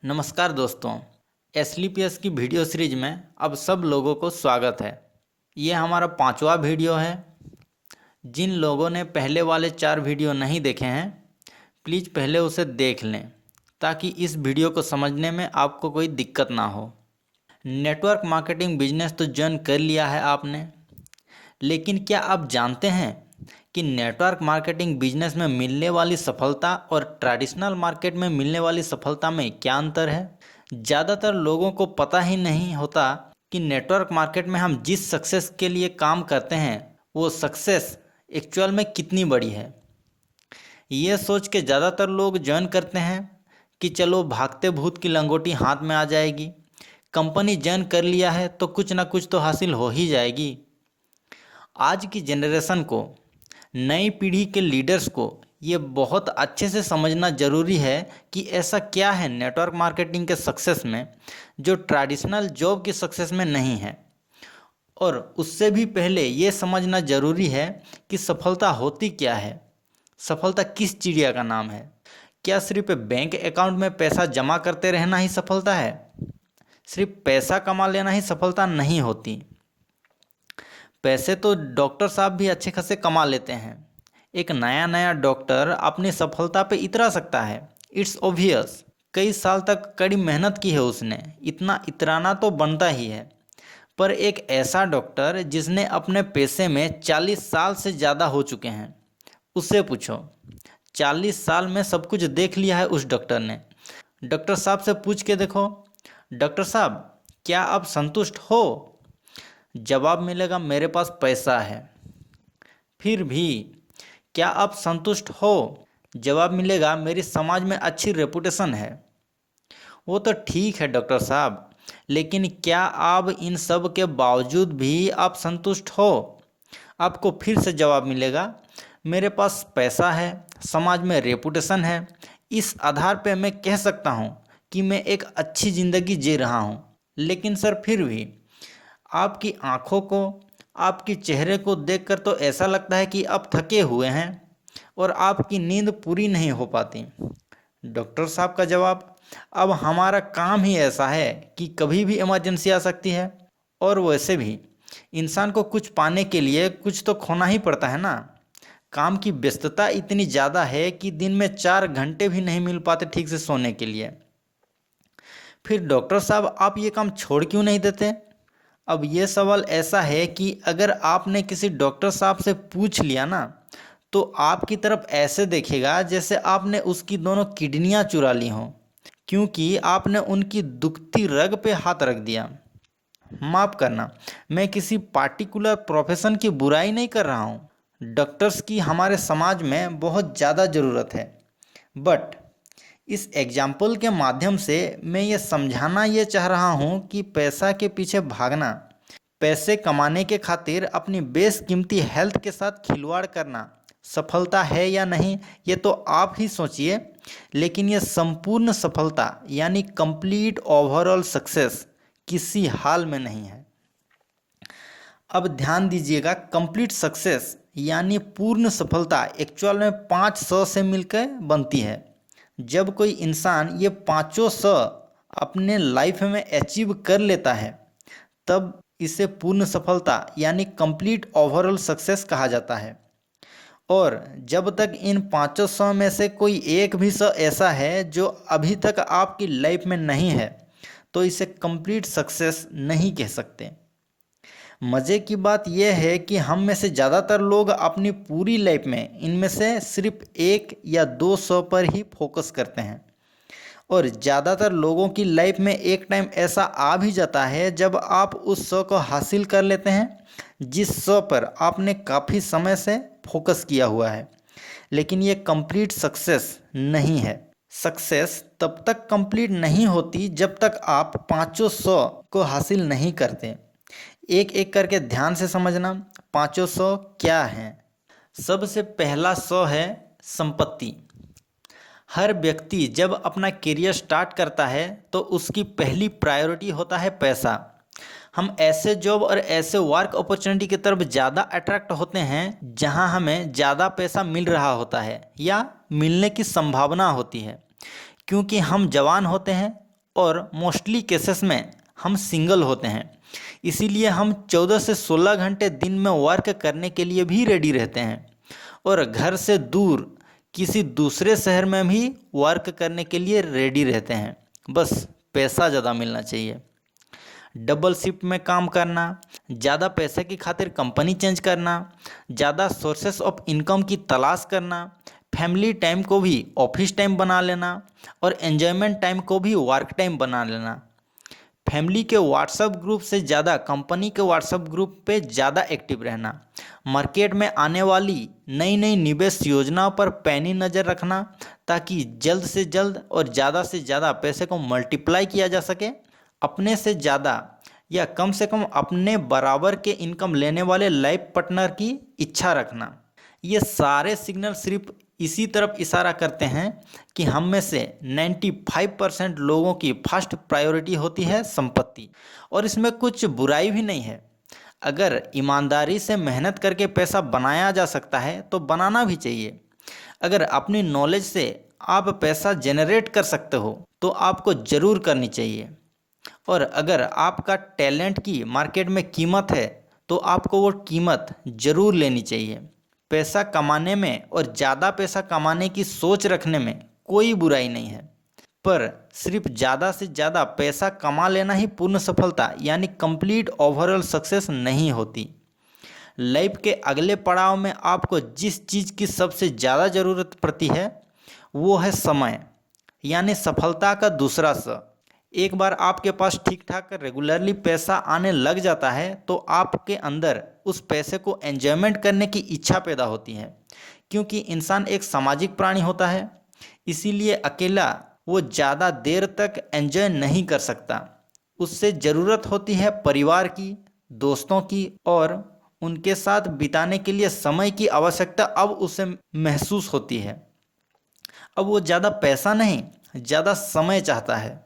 नमस्कार दोस्तों, एसलीपीएस की वीडियो सीरीज में अब सब लोगों को स्वागत है। ये हमारा 5वां वीडियो है। जिन लोगों ने पहले वाले 4 वीडियो नहीं देखे हैं, प्लीज़ पहले उसे देख लें ताकि इस वीडियो को समझने में आपको कोई दिक्कत ना हो। नेटवर्क मार्केटिंग बिजनेस तो ज्वाइन कर लिया है आपने, लेकिन क्या आप जानते हैं कि नेटवर्क मार्केटिंग बिजनेस में मिलने वाली सफलता और ट्रेडिशनल मार्केट में मिलने वाली सफलता में क्या अंतर है? ज़्यादातर लोगों को पता ही नहीं होता कि नेटवर्क मार्केट में हम जिस सक्सेस के लिए काम करते हैं वो सक्सेस एक्चुअल में कितनी बड़ी है। ये सोच के ज़्यादातर लोग ज्वाइन करते हैं कि चलो भागते भूत की लंगोटी हाथ में आ जाएगी, कंपनी ज्वाइन कर लिया है तो कुछ ना कुछ तो हासिल हो ही जाएगी। आज की जनरेशन को, नई पीढ़ी के लीडर्स को ये बहुत अच्छे से समझना ज़रूरी है कि ऐसा क्या है नेटवर्क मार्केटिंग के सक्सेस में जो ट्रेडिशनल जॉब की सक्सेस में नहीं है। और उससे भी पहले ये समझना ज़रूरी है कि सफलता होती क्या है, सफलता किस चिड़िया का नाम है। क्या सिर्फ बैंक अकाउंट में पैसा जमा करते रहना ही सफलता है? सिर्फ पैसा कमा लेना ही सफलता नहीं होती। पैसे तो डॉक्टर साहब भी अच्छे खासे कमा लेते हैं। एक नया डॉक्टर अपनी सफलता पे इतरा सकता है, इट्स ऑब्वियस। कई साल तक कड़ी मेहनत की है उसने, इतना इतराना तो बनता ही है। पर एक ऐसा डॉक्टर जिसने अपने पैसे में 40 साल से ज़्यादा हो चुके हैं, उससे पूछो, 40 साल में सब कुछ देख लिया है उस डॉक्टर ने। डॉक्टर साहब से पूछ के देखो, डॉक्टर साहब क्या आप संतुष्ट हो? जवाब मिलेगा, मेरे पास पैसा है। फिर भी क्या आप संतुष्ट हो? जवाब मिलेगा, मेरी समाज में अच्छी रेपुटेशन है। वो तो ठीक है डॉक्टर साहब, लेकिन क्या आप इन सब के बावजूद भी आप संतुष्ट हो? आपको फिर से जवाब मिलेगा, मेरे पास पैसा है, समाज में रेपुटेशन है, इस आधार पे मैं कह सकता हूँ कि मैं एक अच्छी ज़िंदगी जी रहा हूँ। लेकिन सर फिर भी आपकी आँखों को, आपके चेहरे को देखकर तो ऐसा लगता है कि आप थके हुए हैं और आपकी नींद पूरी नहीं हो पाती। डॉक्टर साहब का जवाब, अब हमारा काम ही ऐसा है कि कभी भी इमरजेंसी आ सकती है, और वैसे भी इंसान को कुछ पाने के लिए कुछ तो खोना ही पड़ता है ना। काम की व्यस्तता इतनी ज़्यादा है कि दिन में 4 घंटे भी नहीं मिल पाते ठीक से सोने के लिए। फिर डॉक्टर साहब आप ये काम छोड़ क्यों नहीं देते? अब ये सवाल ऐसा है कि अगर आपने किसी डॉक्टर साहब से पूछ लिया ना, तो आपकी तरफ ऐसे देखेगा जैसे आपने उसकी दोनों किडनियां चुरा ली हों, क्योंकि आपने उनकी दुखती रग पे हाथ रख दिया। माफ़ करना, मैं किसी पार्टिकुलर प्रोफेशन की बुराई नहीं कर रहा हूँ। डॉक्टर्स की हमारे समाज में बहुत ज़्यादा ज़रूरत है, बट इस एग्जाम्पल के माध्यम से मैं ये समझाना ये चाह रहा हूँ कि पैसा के पीछे भागना, पैसे कमाने के खातिर अपनी बेशकीमती हेल्थ के साथ खिलवाड़ करना सफलता है या नहीं, ये तो आप ही सोचिए। लेकिन ये संपूर्ण सफलता यानी कंप्लीट ओवरऑल सक्सेस किसी हाल में नहीं है। अब ध्यान दीजिएगा, कंप्लीट सक्सेस यानी पूर्ण सफलता एक्चुअल में 500 से मिलकर बनती है। जब कोई इंसान ये 500 अपने लाइफ में अचीव कर लेता है, तब इसे पूर्ण सफलता यानी कंप्लीट ओवरऑल सक्सेस कहा जाता है। और जब तक इन 500 में से कोई एक भी 100 ऐसा है जो अभी तक आपकी लाइफ में नहीं है, तो इसे कंप्लीट सक्सेस नहीं कह सकते। मज़े की बात यह है कि हम में से ज़्यादातर लोग अपनी पूरी लाइफ में इनमें से सिर्फ 1 या 200 पर ही फोकस करते हैं। और ज़्यादातर लोगों की लाइफ में एक टाइम ऐसा आ भी जाता है जब आप उस 100 को हासिल कर लेते हैं जिस 100 पर आपने काफ़ी समय से फोकस किया हुआ है। लेकिन ये कंप्लीट सक्सेस नहीं है। सक्सेस तब तक कंप्लीट नहीं होती जब तक आप 500 को हासिल नहीं करते। एक एक करके ध्यान से समझना, 500 क्या हैं। सबसे पहला 100 है संपत्ति। हर व्यक्ति जब अपना करियर स्टार्ट करता है तो उसकी पहली प्रायोरिटी होता है पैसा। हम ऐसे जॉब और ऐसे वर्क अपॉर्चुनिटी की तरफ ज़्यादा अट्रैक्ट होते हैं जहां हमें ज़्यादा पैसा मिल रहा होता है या मिलने की संभावना होती है, क्योंकि हम जवान होते हैं और मोस्टली केसेस में हम सिंगल होते हैं, इसीलिए हम 14 से 16 घंटे दिन में वर्क करने के लिए भी रेडी रहते हैं और घर से दूर किसी दूसरे शहर में भी वर्क करने के लिए रेडी रहते हैं। बस पैसा ज़्यादा मिलना चाहिए। डबल शिफ्ट में काम करना, ज़्यादा पैसे की खातिर कंपनी चेंज करना, ज़्यादा सोर्सेस ऑफ इनकम की तलाश करना, फैमिली टाइम को भी ऑफिस टाइम बना लेना और एन्जॉयमेंट टाइम को भी वर्क टाइम बना लेना। फैमिली के व्हाट्सएप ग्रुप से ज़्यादा कंपनी के व्हाट्सएप ग्रुप पे ज़्यादा एक्टिव रहना, मार्केट में आने वाली नई नई निवेश योजनाओं पर पैनी नज़र रखना ताकि जल्द से जल्द और ज़्यादा से ज़्यादा पैसे को मल्टीप्लाई किया जा सके। अपने से ज़्यादा या कम से कम अपने बराबर के इनकम लेने वाले लाइफ पार्टनर की इच्छा रखना। ये सारे सिग्नल सिर्फ इसी तरफ इशारा करते हैं कि हम में से 95% लोगों की फर्स्ट प्रायोरिटी होती है संपत्ति, और इसमें कुछ बुराई भी नहीं है। अगर ईमानदारी से मेहनत करके पैसा बनाया जा सकता है तो बनाना भी चाहिए। अगर अपनी नॉलेज से आप पैसा जनरेट कर सकते हो तो आपको ज़रूर करनी चाहिए, और अगर आपका टैलेंट की मार्केट में कीमत है तो आपको वो कीमत ज़रूर लेनी चाहिए। पैसा कमाने में और ज़्यादा पैसा कमाने की सोच रखने में कोई बुराई नहीं है, पर सिर्फ ज़्यादा से ज़्यादा पैसा कमा लेना ही पूर्ण सफलता यानी कंप्लीट ओवरऑल सक्सेस नहीं होती। लाइफ के अगले पड़ाव में आपको जिस चीज़ की सबसे ज़्यादा ज़रूरत पड़ती है वो है समय, यानी सफलता का दूसरा स। एक बार आपके पास ठीक ठाक रेगुलरली पैसा आने लग जाता है तो आपके अंदर उस पैसे को एंजॉयमेंट करने की इच्छा पैदा होती है, क्योंकि इंसान एक सामाजिक प्राणी होता है, इसीलिए अकेला वो ज़्यादा देर तक एंजॉय नहीं कर सकता। उससे ज़रूरत होती है परिवार की, दोस्तों की, और उनके साथ बिताने के लिए समय की आवश्यकता अब उसे महसूस होती है। अब वो ज़्यादा पैसा नहीं, ज़्यादा समय चाहता है।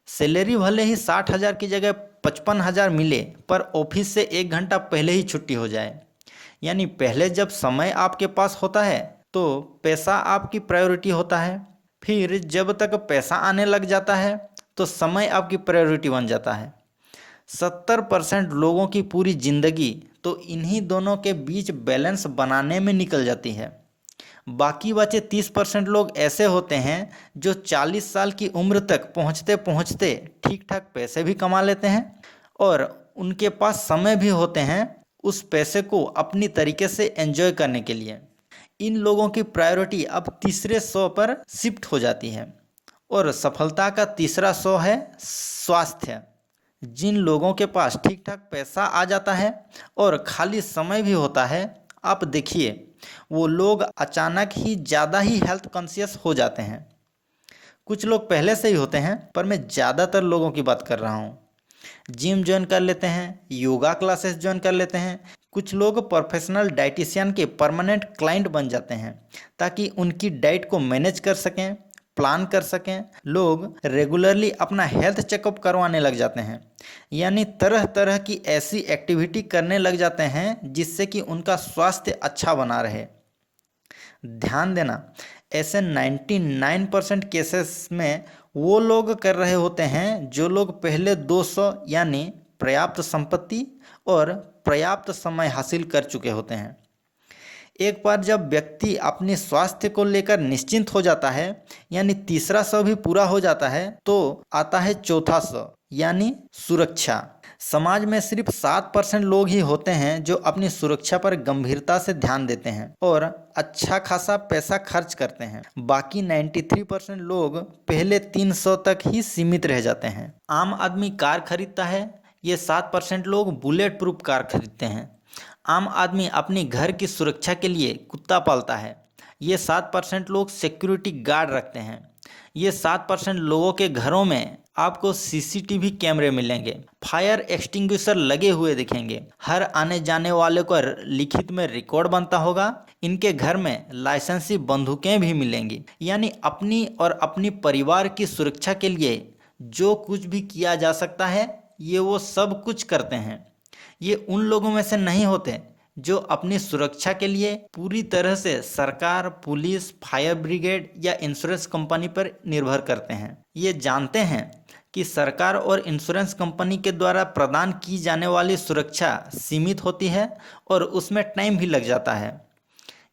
सैलरी भले ही 60,000 की जगह 55,000 मिले, पर ऑफिस से 1 घंटा पहले ही छुट्टी हो जाए। यानी पहले जब समय आपके पास होता है तो पैसा आपकी प्रायोरिटी होता है, फिर जब तक पैसा आने लग जाता है तो समय आपकी प्रायोरिटी बन जाता है। 70% लोगों की पूरी ज़िंदगी तो इन्हीं दोनों के बीच बैलेंस बनाने में निकल जाती है। बाकी बचे 30% लोग ऐसे होते हैं जो 40 साल की उम्र तक पहुंचते पहुंचते ठीक ठाक पैसे भी कमा लेते हैं और उनके पास समय भी होते हैं उस पैसे को अपनी तरीके से एंजॉय करने के लिए। इन लोगों की प्रायोरिटी अब तीसरे 100 पर शिफ्ट हो जाती है, और सफलता का तीसरा 100 है स्वास्थ्य। जिन लोगों के पास ठीक ठाक पैसा आ जाता है और खाली समय भी होता है, आप देखिए वो लोग अचानक ही ज़्यादा ही हेल्थ कॉन्शियस हो जाते हैं। कुछ लोग पहले से ही होते हैं, पर मैं ज़्यादातर लोगों की बात कर रहा हूँ। जिम ज्वाइन कर लेते हैं, योगा क्लासेस ज्वाइन कर लेते हैं। कुछ लोग प्रोफेशनल डाइटिशियन के परमानेंट क्लाइंट बन जाते हैं ताकि उनकी डाइट को मैनेज कर सकें, प्लान कर सकें। लोग रेगुलरली अपना हेल्थ चेकअप करवाने लग जाते हैं, यानी तरह तरह की ऐसी एक्टिविटी करने लग जाते हैं जिससे कि उनका स्वास्थ्य अच्छा बना रहे। ध्यान देना, ऐसे 99% केसेस में वो लोग कर रहे होते हैं जो लोग पहले 200 यानी पर्याप्त संपत्ति और पर्याप्त समय हासिल कर चुके होते हैं। एक बार जब व्यक्ति अपने स्वास्थ्य को लेकर निश्चिंत हो जाता है, यानी तीसरा 100 भी पूरा हो जाता है, तो आता है चौथा 100 यानी सुरक्षा। समाज में सिर्फ 7% लोग ही होते हैं जो अपनी सुरक्षा पर गंभीरता से ध्यान देते हैं और अच्छा खासा पैसा खर्च करते हैं। बाकी 93% लोग पहले 300 तक ही सीमित रह जाते हैं। आम आदमी कार खरीदता है, ये 7% लोग बुलेट प्रूफ कार खरीदते हैं। आम आदमी अपनी घर की सुरक्षा के लिए कुत्ता पालता है, ये 7% लोग सिक्योरिटी गार्ड रखते हैं। ये 7% लोगों के घरों में आपको सीसीटीवी कैमरे मिलेंगे, फायर एक्सटिंग्विशर लगे हुए दिखेंगे, हर आने जाने वाले को लिखित में रिकॉर्ड बनता होगा। इनके घर में लाइसेंसी बंदूकें भी मिलेंगी। यानी अपनी और अपनी परिवार की सुरक्षा के लिए जो कुछ भी किया जा सकता है ये वो सब कुछ करते हैं। ये उन लोगों में से नहीं होते जो अपनी सुरक्षा के लिए पूरी तरह से सरकार, पुलिस, फायर ब्रिगेड या इंश्योरेंस कंपनी पर निर्भर करते हैं। ये जानते हैं कि सरकार और इंश्योरेंस कंपनी के द्वारा प्रदान की जाने वाली सुरक्षा सीमित होती है और उसमें टाइम भी लग जाता है।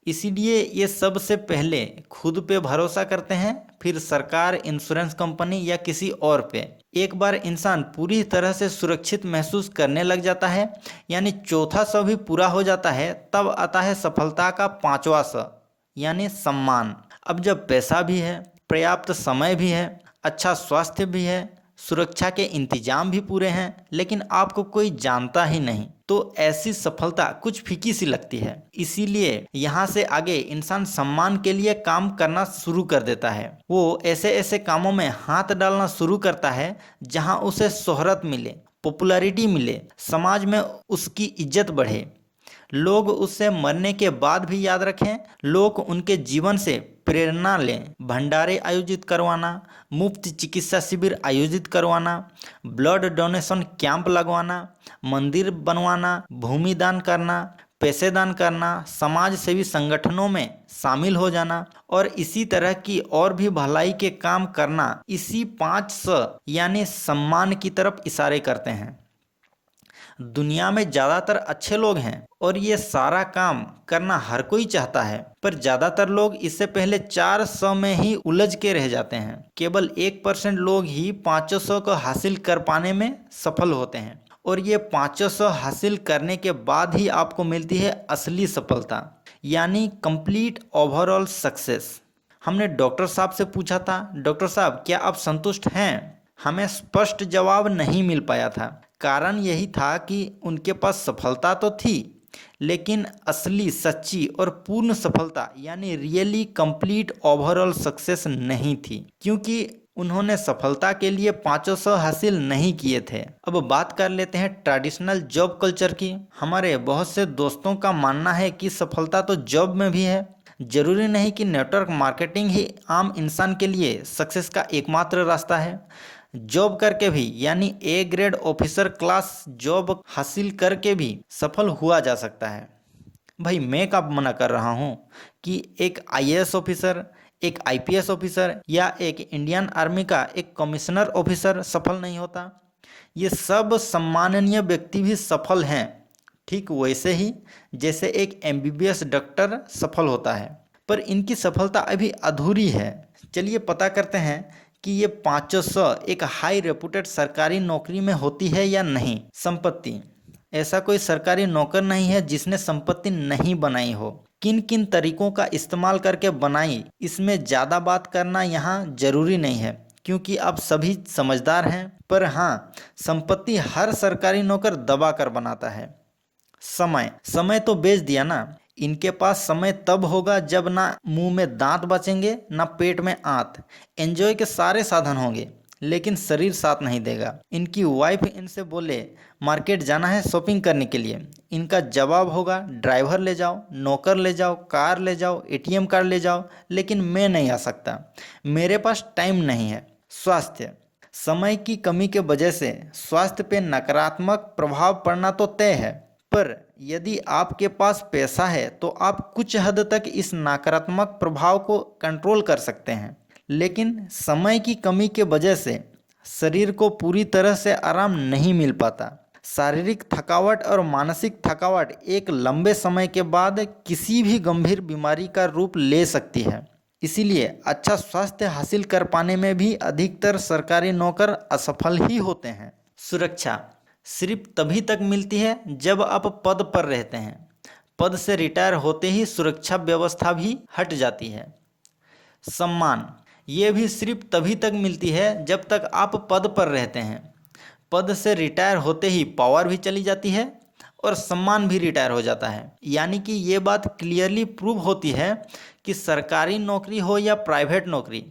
इसीलिए ये सबसे पहले खुद पे भरोसा करते हैं, फिर सरकार, इंश्योरेंस कंपनी या किसी और पे। एक बार इंसान पूरी तरह से सुरक्षित महसूस करने लग जाता है, यानी चौथा स भी पूरा हो जाता है, तब आता है सफलता का पांचवा स, यानी सम्मान। अब जब पैसा भी है, पर्याप्त समय भी है, अच्छा स्वास्थ्य भी है, सुरक्षा के इंतजाम भी पूरे हैं, लेकिन आपको कोई जानता ही नहीं, तो ऐसी सफलता कुछ फीकी सी लगती है। इसीलिए यहाँ से आगे इंसान सम्मान के लिए काम करना शुरू कर देता है। वो ऐसे ऐसे कामों में हाथ डालना शुरू करता है जहाँ उसे शोहरत मिले, पॉपुलैरिटी मिले, समाज में उसकी इज्जत बढ़े, लोग उससे मरने के बाद भी याद रखें, लोग उनके जीवन से प्रेरणा लें। भंडारे आयोजित करवाना, मुफ्त चिकित्सा शिविर आयोजित करवाना, ब्लड डोनेशन कैंप लगवाना, मंदिर बनवाना, भूमि दान करना, पैसे दान करना, समाज सेवी संगठनों में शामिल हो जाना और इसी तरह की और भी भलाई के काम करना, इसी 5 स यानी सम्मान की तरफ इशारे करते हैं। दुनिया में ज़्यादातर अच्छे लोग हैं और ये सारा काम करना हर कोई चाहता है, पर ज़्यादातर लोग इससे पहले 400 में ही उलझ के रह जाते हैं। केवल 1% लोग ही 500 को हासिल कर पाने में सफल होते हैं और ये 500 हासिल करने के बाद ही आपको मिलती है असली सफलता, यानी कंप्लीट ओवरऑल सक्सेस। हमने डॉक्टर साहब से पूछा था, डॉक्टर साहब क्या आप संतुष्ट हैं? हमें स्पष्ट जवाब नहीं मिल पाया था। कारण यही था कि उनके पास सफलता तो थी, लेकिन असली, सच्ची और पूर्ण सफलता यानी रियली कंप्लीट ओवरऑल सक्सेस नहीं थी, क्योंकि उन्होंने सफलता के लिए 500 हासिल नहीं किए थे। अब बात कर लेते हैं ट्रेडिशनल जॉब कल्चर की। हमारे बहुत से दोस्तों का मानना है कि सफलता तो जॉब में भी है। जरूरी नहीं कि नेटवर्क मार्केटिंग ही आम इंसान के लिए सक्सेस का एकमात्र रास्ता है। जॉब करके भी, यानी A grade officer class job हासिल करके भी सफल हुआ जा सकता है। भाई मैं कब मना कर रहा हूँ कि एक आईएएस ऑफिसर, एक आईपीएस ऑफिसर या एक इंडियन आर्मी का एक कमिश्नर ऑफिसर सफल नहीं होता। ये सब सम्माननीय व्यक्ति भी सफल हैं, ठीक वैसे ही जैसे एक एमबीबीएस डॉक्टर सफल होता है, पर इनकी सफलता अभी अधूरी है। चलिए पता करते हैं कि ये 500 एक हाई रेपुटेड सरकारी नौकरी में होती है या नहीं। संपत्ति, ऐसा कोई सरकारी नौकर नहीं है जिसने संपत्ति नहीं बनाई हो। किन किन तरीकों का इस्तेमाल करके बनाई, इसमें ज़्यादा बात करना यहाँ जरूरी नहीं है, क्योंकि आप सभी समझदार हैं। पर हाँ, संपत्ति हर सरकारी नौकर दबा कर बनाता है। समय तो बेच दिया ना। इनके पास समय तब होगा जब ना मुंह में दांत बचेंगे, ना पेट में आंत। एंजॉय के सारे साधन होंगे, लेकिन शरीर साथ नहीं देगा। इनकी वाइफ इनसे बोले मार्केट जाना है शॉपिंग करने के लिए, इनका जवाब होगा ड्राइवर ले जाओ, नौकर ले जाओ, कार ले जाओ, एटीएम कार्ड ले जाओ, लेकिन मैं नहीं आ सकता, मेरे पास टाइम नहीं है। स्वास्थ्य, समय की कमी के वजह से स्वास्थ्य पे नकारात्मक प्रभाव पड़ना तो तय है, पर यदि आपके पास पैसा है तो आप कुछ हद तक इस नकारात्मक प्रभाव को कंट्रोल कर सकते हैं। लेकिन समय की कमी के वजह से शरीर को पूरी तरह से आराम नहीं मिल पाता। शारीरिक थकावट और मानसिक थकावट एक लंबे समय के बाद किसी भी गंभीर बीमारी का रूप ले सकती है। इसीलिए अच्छा स्वास्थ्य हासिल कर पाने में भी अधिकतर सरकारी नौकर असफल ही होते हैं। सुरक्षा सिर्फ तभी तक मिलती है जब आप पद पर रहते हैं। पद से रिटायर होते ही सुरक्षा व्यवस्था भी हट जाती है। सम्मान, ये भी सिर्फ तभी तक मिलती है जब तक आप पद पर रहते हैं। पद से रिटायर होते ही पावर भी चली जाती है और सम्मान भी रिटायर हो जाता है। यानी कि ये बात क्लियरली प्रूव होती है कि सरकारी नौकरी हो या प्राइवेट नौकरी,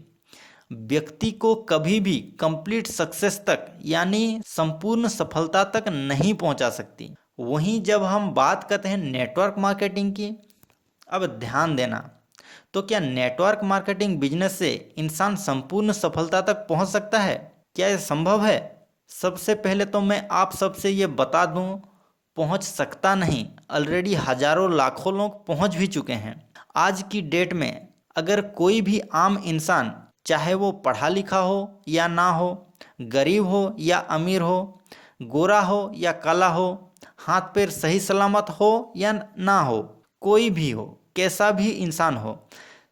व्यक्ति को कभी भी कंप्लीट सक्सेस तक यानी संपूर्ण सफलता तक नहीं पहुंचा सकती। वहीं जब हम बात करते हैं नेटवर्क मार्केटिंग की, अब ध्यान देना, तो क्या नेटवर्क मार्केटिंग बिजनेस से इंसान संपूर्ण सफलता तक पहुंच सकता है? क्या यह संभव है? सबसे पहले तो मैं आप सबसे ये बता दूं, पहुंच सकता नहीं, ऑलरेडी हजारों लाखों लोग पहुंच भी चुके हैं। आज की डेट में अगर कोई भी आम इंसान, चाहे वो पढ़ा लिखा हो या ना हो, गरीब हो या अमीर हो, गोरा हो या काला हो, हाथ पैर सही सलामत हो या ना हो, कोई भी हो, कैसा भी इंसान हो,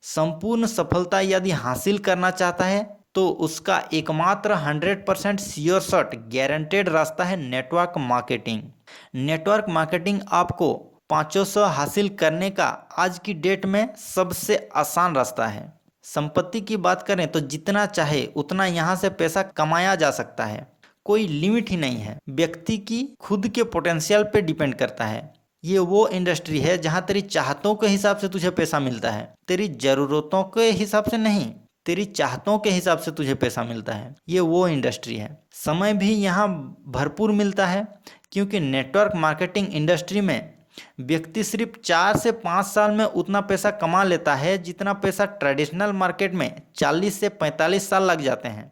संपूर्ण सफलता यदि हासिल करना चाहता है तो उसका एकमात्र 100% श्योर शॉट गारंटेड रास्ता है नेटवर्क मार्केटिंग। नेटवर्क मार्केटिंग आपको 500 हासिल करने का आज की डेट में सबसे आसान रास्ता है। संपत्ति की बात करें तो जितना चाहे उतना यहाँ से पैसा कमाया जा सकता है, कोई लिमिट ही नहीं है। व्यक्ति की खुद के पोटेंशियल पे डिपेंड करता है। ये वो इंडस्ट्री है जहाँ तेरी चाहतों के हिसाब से तुझे पैसा मिलता है, तेरी ज़रूरतों के हिसाब से नहीं, तेरी चाहतों के हिसाब से तुझे पैसा मिलता है। ये वो इंडस्ट्री है। समय भी यहाँ भरपूर मिलता है, क्योंकि नेटवर्क मार्केटिंग इंडस्ट्री में व्यक्ति सिर्फ 4 से 5 साल में उतना पैसा कमा लेता है जितना पैसा ट्रेडिशनल मार्केट में 40 से 45 साल लग जाते हैं।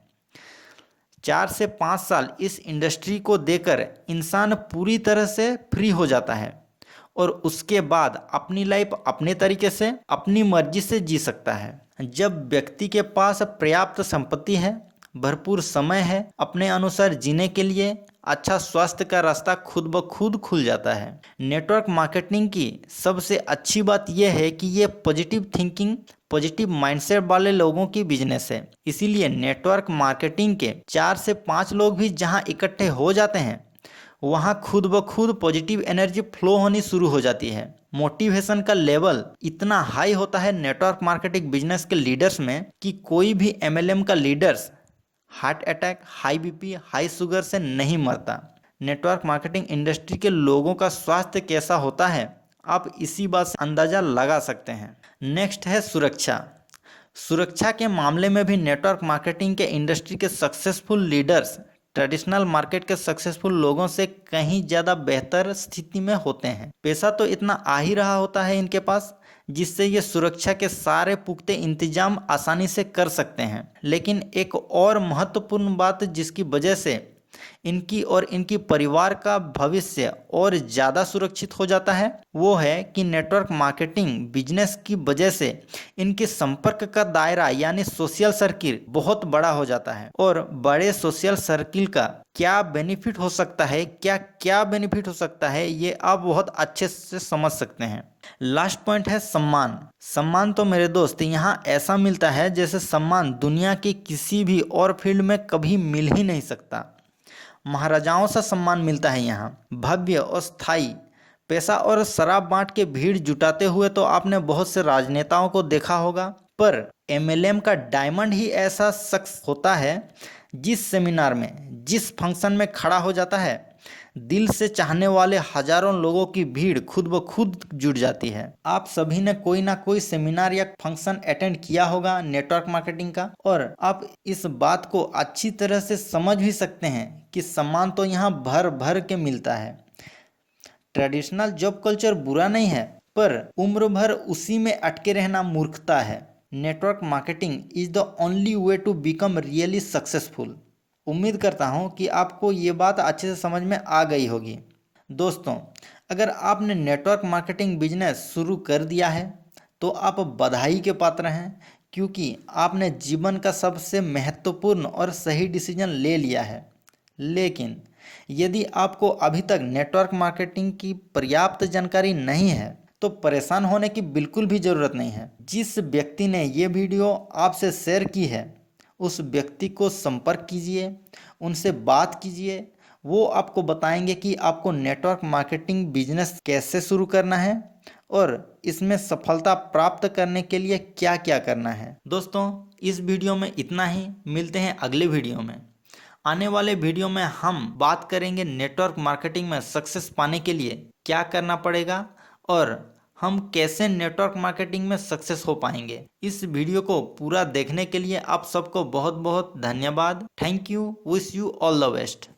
4 से 5 साल इस इंडस्ट्री को देकर इंसान पूरी तरह से फ्री हो जाता है और उसके बाद अपनी लाइफ अपने तरीके से अपनी मर्जी से जी सकता है। जब व्यक्ति के पास पर्याप्त संपत्ति है, भरपूर समय है, अपने अनुसार जीने के लिए अच्छा स्वास्थ्य का रास्ता खुद ब खुद खुल जाता है। नेटवर्क मार्केटिंग की सबसे अच्छी बात यह है कि ये पॉजिटिव थिंकिंग, पॉजिटिव माइंडसेट वाले लोगों की बिजनेस है। इसीलिए नेटवर्क मार्केटिंग के 4 से 5 लोग भी जहां इकट्ठे हो जाते हैं वहां खुद ब खुद पॉजिटिव एनर्जी फ्लो होनी शुरू हो जाती है। मोटिवेशन का लेवल इतना हाई होता है नेटवर्क मार्केटिंग बिजनेस के लीडर्स में कि कोई भी MLM का leaders heart attack, high BP, high sugar से नहीं मरता। नेटवर्क मार्केटिंग इंडस्ट्री के लोगों का स्वास्थ्य कैसा होता है आप इसी बात से अंदाज़ा लगा सकते हैं। नेक्स्ट है सुरक्षा। सुरक्षा के मामले में भी नेटवर्क मार्केटिंग के इंडस्ट्री के सक्सेसफुल लीडर्स ट्रेडिशनल मार्केट के सक्सेसफुल लोगों से कहीं ज़्यादा बेहतर स्थिति में होते हैं। पैसा तो इतना आ ही रहा होता है इनके पास जिससे ये सुरक्षा के सारे पुख्ते इंतजाम आसानी से कर सकते हैं। लेकिन एक और महत्वपूर्ण बात जिसकी वजह से इनकी और इनकी परिवार का भविष्य और ज़्यादा सुरक्षित हो जाता है वो है कि नेटवर्क मार्केटिंग बिजनेस की वजह से इनके संपर्क का दायरा यानी सोशल सर्किल बहुत बड़ा हो जाता है। और बड़े सोशल सर्किल का क्या बेनिफिट हो सकता है, क्या बेनिफिट हो सकता है ये आप बहुत अच्छे से समझ सकते हैं। लास्ट पॉइंट है सम्मान। सम्मान तो मेरे दोस्त यहाँ ऐसा मिलता है जैसे सम्मान दुनिया की किसी भी और फील्ड में कभी मिल ही नहीं सकता। महाराजाओं सा सम्मान मिलता है यहाँ, भव्य और स्थायी। पैसा और शराब बांट के भीड़ जुटाते हुए तो आपने बहुत से राजनेताओं को देखा होगा, पर MLM का डायमंड ही ऐसा शख्स होता है जिस सेमिनार में, जिस फंक्शन में खड़ा हो जाता है, दिल से चाहने वाले हजारों लोगों की भीड़ खुद ब खुद जुट जाती है। आप सभी ने कोई ना कोई सेमिनार या फंक्शन अटेंड किया होगा नेटवर्क मार्केटिंग का, और आप इस बात को अच्छी तरह से समझ भी सकते हैं कि सम्मान तो यहाँ भर भर के मिलता है। ट्रेडिशनल जॉब कल्चर बुरा नहीं है, पर उम्र भर उसी में अटके रहना मूर्खता है। Network marketing is the only way to become really successful. उम्मीद करता हूँ कि आपको ये बात अच्छे से समझ में आ गई होगी। दोस्तों, अगर आपने नेटवर्क मार्केटिंग बिजनेस शुरू कर दिया है तो आप बधाई के पात्र हैं, क्योंकि आपने जीवन का सबसे महत्वपूर्ण और सही डिसीजन ले लिया है। लेकिन यदि आपको अभी तक नेटवर्क मार्केटिंग की पर्याप्त जानकारी नहीं है तो परेशान होने की बिल्कुल भी ज़रूरत नहीं है। जिस व्यक्ति ने ये वीडियो आपसे शेयर की है उस व्यक्ति को संपर्क कीजिए, उनसे बात कीजिए। वो आपको बताएंगे कि आपको नेटवर्क मार्केटिंग बिजनेस कैसे शुरू करना है और इसमें सफलता प्राप्त करने के लिए क्या क्या करना है। दोस्तों, इस वीडियो में इतना ही। मिलते हैं अगले वीडियो में। आने वाले वीडियो में हम बात करेंगे नेटवर्क मार्केटिंग में सक्सेस पाने के लिए क्या करना पड़ेगा और हम कैसे नेटवर्क मार्केटिंग में सक्सेस हो पाएंगे। इस वीडियो को पूरा देखने के लिए आप सबको बहुत बहुत धन्यवाद। Thank you. Wish you all the best.